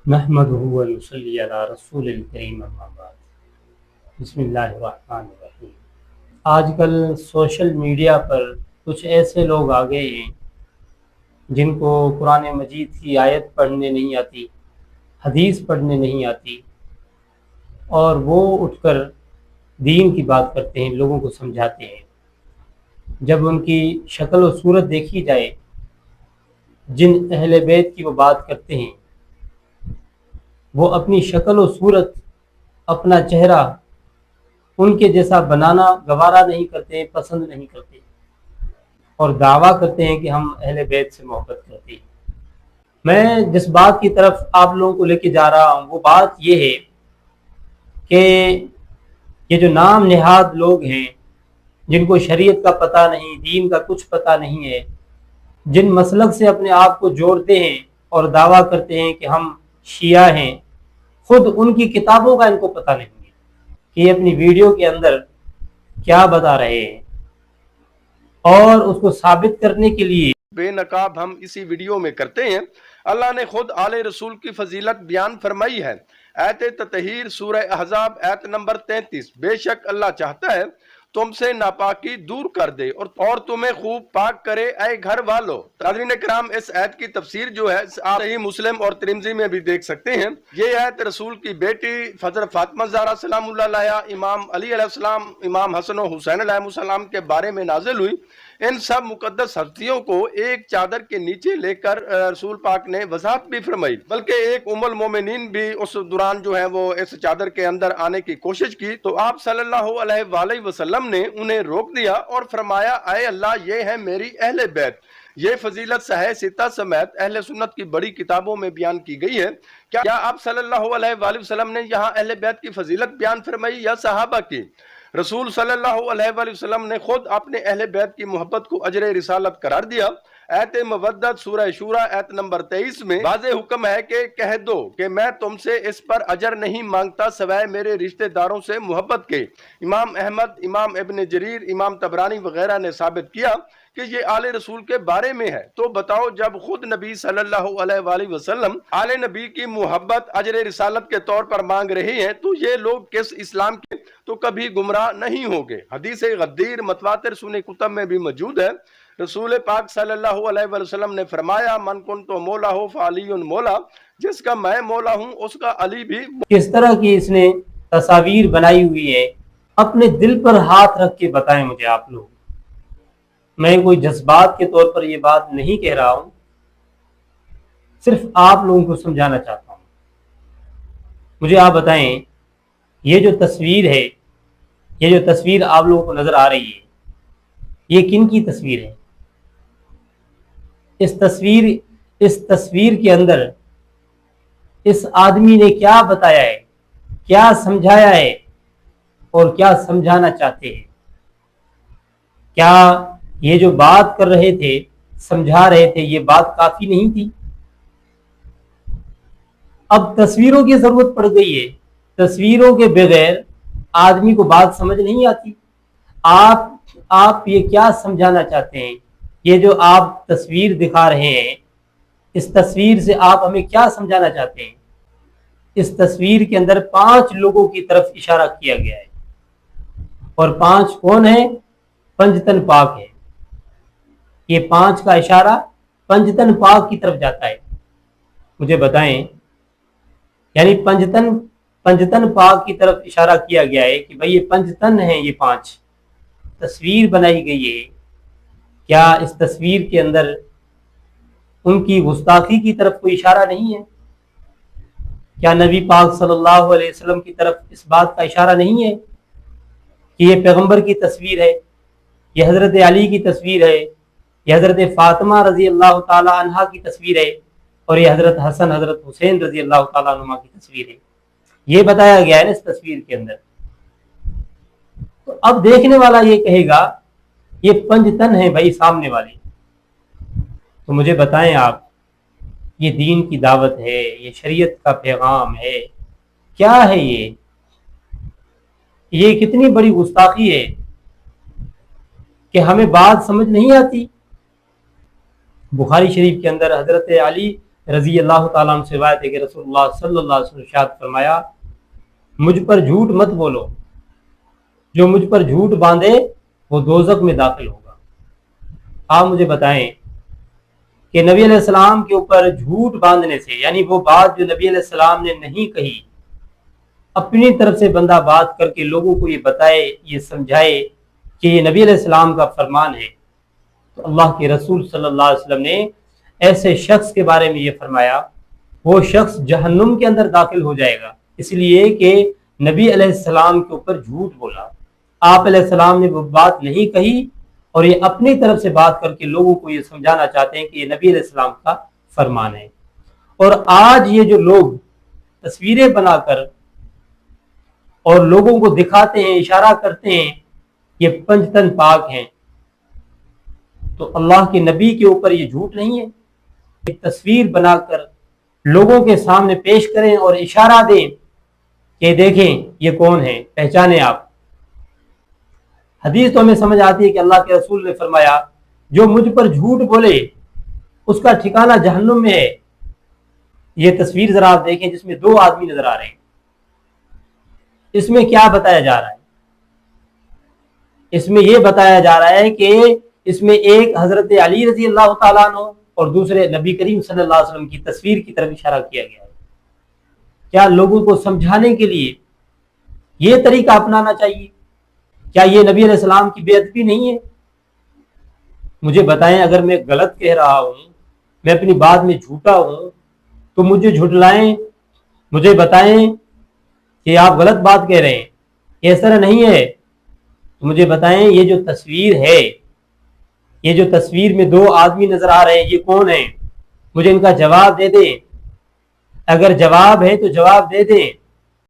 نحمدہ و نصلی علی رسول الکریم اما بعد بسم اللہ الرحمن الرحیم۔ آج کل سوشل میڈیا پر کچھ ایسے لوگ آ گئے ہیں جن کو قرآن مجید کی آیت پڑھنے نہیں آتی، حدیث پڑھنے نہیں آتی، اور وہ اٹھ کر دین کی بات کرتے ہیں، لوگوں کو سمجھاتے ہیں۔ جب ان کی شکل و صورت دیکھی جائے، جن اہل بیت کی وہ بات کرتے ہیں، وہ اپنی شکل و صورت، اپنا چہرہ ان کے جیسا بنانا گوارا نہیں کرتے، پسند نہیں کرتے، اور دعویٰ کرتے ہیں کہ ہم اہل بیت سے محبت کرتے ہیں۔ میں جس بات کی طرف آپ لوگوں کو لے کے جا رہا ہوں وہ بات یہ ہے کہ یہ جو نام نہاد لوگ ہیں، جن کو شریعت کا پتہ نہیں، دین کا کچھ پتہ نہیں ہے، جن مسلک سے اپنے آپ کو جوڑتے ہیں اور دعویٰ کرتے ہیں کہ ہم شیعہ ہیں، خود ان کی کتابوں کا ان کو پتہ نہیں ہے کہ یہ اپنی ویڈیو کے اندر کیا بتا رہے ہیں، اور اس کو ثابت کرنے کے لیے بے نقاب ہم اسی ویڈیو میں کرتے ہیں۔ اللہ نے خود آل رسول کی فضیلت بیان فرمائی ہے۔ آیت تطہیر سورہ احزاب آیت نمبر 33، بے شک اللہ چاہتا ہے تم سے ناپاکی دور کر دے اور تمہیں خوب پاک کرے اے گھر والو۔ ناظرین کرام، اس آیت کی تفسیر جو ہے آپ صحیح مسلم اور ترمذی میں بھی دیکھ سکتے ہیں۔ یہ آیت رسول کی بیٹی حضرت فاطمہ زہرا سلام اللہ علیہا، امام علی علیہ السلام، امام حسن و حسین علیہ السلام کے بارے میں نازل ہوئی۔ ان سب مقدس ہستیوں کو ایک چادر کے نیچے لے کر رسول پاک نے وضاحت بھی فرمائی، بلکہ ایک ام المومنین بھی اس دوران جو ہے وہ اس چادر کے اندر آنے کی کوشش کی، تو آپ صلی اللہ علیہ وآلہ وسلم نے انہیں روک دیا اور فرمایا اے اللہ، یہ ہے میری اہل بیت۔ یہ فضیلت صحیح ستہ سمیت اہل سنت کی بڑی کتابوں میں بیان کی گئی ہے۔ کیا آپ صلی اللہ علیہ وآلہ وسلم نے یہاں اہل بیت کی فضیلت بیان فرمائی یا صحابہ کی؟ رسول صلی اللہ علیہ وآلہ وسلم نے خود اپنے اہل بیت کی محبت کو اجر رسالت قرار دیا۔ آیت مودت سورہ شورى آیت نمبر 23 میں واضح حکم ہے کہ کہہ دو کہ میں تم سے اس پر اجر نہیں مانگتا سوائے میرے رشتہ داروں سے محبت کے۔ امام احمد، امام ابن جریر، امام طبرانی وغیرہ نے ثابت کیا کہ یہ آل رسول کے بارے میں ہے۔ تو بتاؤ، جب خود نبی صلی اللہ علیہ وآلہ وسلم آل نبی کی محبت اجر رسالت کے طور پر مانگ رہے ہیں، تو یہ لوگ کس اسلام کے تو کبھی گمراہ نہیں ہوگے۔ حدیث غدیر متواتر سنی کتب میں بھی موجود ہے۔ رسول پاک صلی اللہ علیہ وآلہ وسلم نے فرمایا من کنت مولا ہو فعلی مولا، جس کا میں مولا ہوں اس کا علی بھی۔ کس طرح کی اس نے تصاویر بنائی ہوئی ہے، اپنے دل پر ہاتھ رکھ کے بتائیں مجھے آپ لوگ۔ میں کوئی جذبات کے طور پر یہ بات نہیں کہہ رہا ہوں، صرف آپ لوگوں کو سمجھانا چاہتا ہوں۔ مجھے آپ بتائیں، یہ جو تصویر ہے، یہ جو تصویر آپ لوگوں کو نظر آ رہی ہے، یہ کن کی تصویر ہے؟ اس تصویر کے اندر اس آدمی نے کیا بتایا ہے، کیا سمجھایا ہے، اور کیا سمجھانا چاہتے ہیں؟ کیا یہ جو بات کر رہے تھے، سمجھا رہے تھے، یہ بات کافی نہیں تھی؟ اب تصویروں کی ضرورت پڑ گئی ہے۔ تصویروں کے بغیر آدمی کو بات سمجھ نہیں آتی۔ آپ یہ کیا سمجھانا چاہتے ہیں؟ یہ جو آپ تصویر دکھا رہے ہیں، اس تصویر سے آپ ہمیں کیا سمجھانا چاہتے ہیں؟ اس تصویر کے اندر 5 لوگوں کی طرف اشارہ کیا گیا ہے، اور 5 کون ہیں؟ پنجتن پاک ہے۔ یہ 5 کا اشارہ پنجتن پاک کی طرف جاتا ہے۔ مجھے بتائیں، یعنی پنجتن پاک کی طرف اشارہ کیا گیا ہے کہ بھئی یہ پنجتن ہیں، یہ 5 تصویر بنائی گئی ہے۔ کیا اس تصویر کے اندر ان کی گستاخی کی طرف کوئی اشارہ نہیں ہے؟ کیا نبی پاک صلی اللہ علیہ وسلم کی طرف اس بات کا اشارہ نہیں ہے کہ یہ پیغمبر کی تصویر ہے، یہ حضرت علی کی تصویر ہے، یہ حضرت فاطمہ رضی اللہ تعالی عنہا کی تصویر ہے، اور یہ حضرت حسن، حضرت حسین رضی اللہ تعالیٰ عنہما کی تصویر ہے؟ یہ بتایا گیا ہے نا اس تصویر کے اندر۔ تو اب دیکھنے والا یہ کہے گا یہ پنجتن ہیں بھائی سامنے والے۔ تو مجھے بتائیں آپ، یہ دین کی دعوت ہے، یہ شریعت کا پیغام ہے، کیا ہے یہ کتنی بڑی گستاخی ہے کہ ہمیں بات سمجھ نہیں آتی۔ بخاری شریف کے اندر حضرت علی رضی اللہ تعالیٰ عنہ سے روایت ہے کہ رسول اللہ صلی اللہ علیہ وسلم نے ارشاد فرمایا مجھ پر جھوٹ مت بولو، جو مجھ پر جھوٹ باندھے وہ دوزخ میں داخل ہوگا۔ آپ مجھے بتائیں کہ نبی علیہ السلام کے اوپر جھوٹ باندھنے سے، یعنی وہ بات جو نبی علیہ السلام نے نہیں کہی، اپنی طرف سے بندہ بات کر کے لوگوں کو یہ بتائے، یہ سمجھائے کہ یہ نبی علیہ السلام کا فرمان ہے، تو اللہ کے رسول صلی اللہ علیہ وسلم نے ایسے شخص کے بارے میں یہ فرمایا وہ شخص جہنم کے اندر داخل ہو جائے گا، اس لیے کہ نبی علیہ السلام کے اوپر جھوٹ بولا۔ آپ علیہ السلام نے وہ بات نہیں کہی اور یہ اپنی طرف سے بات کر کے لوگوں کو یہ سمجھانا چاہتے ہیں کہ یہ نبی علیہ السلام کا فرمان ہے۔ اور آج یہ جو لوگ تصویریں بنا کر اور لوگوں کو دکھاتے ہیں، اشارہ کرتے ہیں یہ پنجتن پاک ہیں، تو اللہ کے نبی کے اوپر یہ جھوٹ نہیں ہے؟ ایک تصویر بنا کر لوگوں کے سامنے پیش کریں اور اشارہ دیں کہ دیکھیں یہ کون ہے، پہچانے آپ۔ حدیث تو ہمیں سمجھ آتی ہے کہ اللہ کے رسول نے فرمایا جو مجھ پر جھوٹ بولے اس کا ٹھکانہ جہنم میں ہے۔ یہ تصویر ذرا آپ دیکھیں جس میں دو آدمی نظر آ رہے ہیں، اس میں کیا بتایا جا رہا ہے؟ اس میں یہ بتایا جا رہا ہے کہ اس میں ایک حضرت علی رضی اللہ تعالیٰ عنہ اور دوسرے نبی کریم صلی اللہ علیہ وسلم کی تصویر کی طرف اشارہ کیا گیا ہے۔ کیا لوگوں کو سمجھانے کے لیے یہ طریقہ اپنانا چاہیے؟ کیا یہ نبی علیہ السلام کی بے ادبی نہیں ہے؟ مجھے بتائیں، اگر میں غلط کہہ رہا ہوں، میں اپنی بات میں جھوٹا ہوں، تو مجھے جھٹلائیں، مجھے بتائیں کہ آپ غلط بات کہہ رہے ہیں، یہ اس طرح نہیں ہے۔ تو مجھے بتائیں یہ جو تصویر ہے، یہ جو تصویر میں دو آدمی نظر آ رہے ہیں، یہ کون ہیں؟ مجھے ان کا جواب دے دیں۔ اگر جواب ہے تو جواب دے دیں،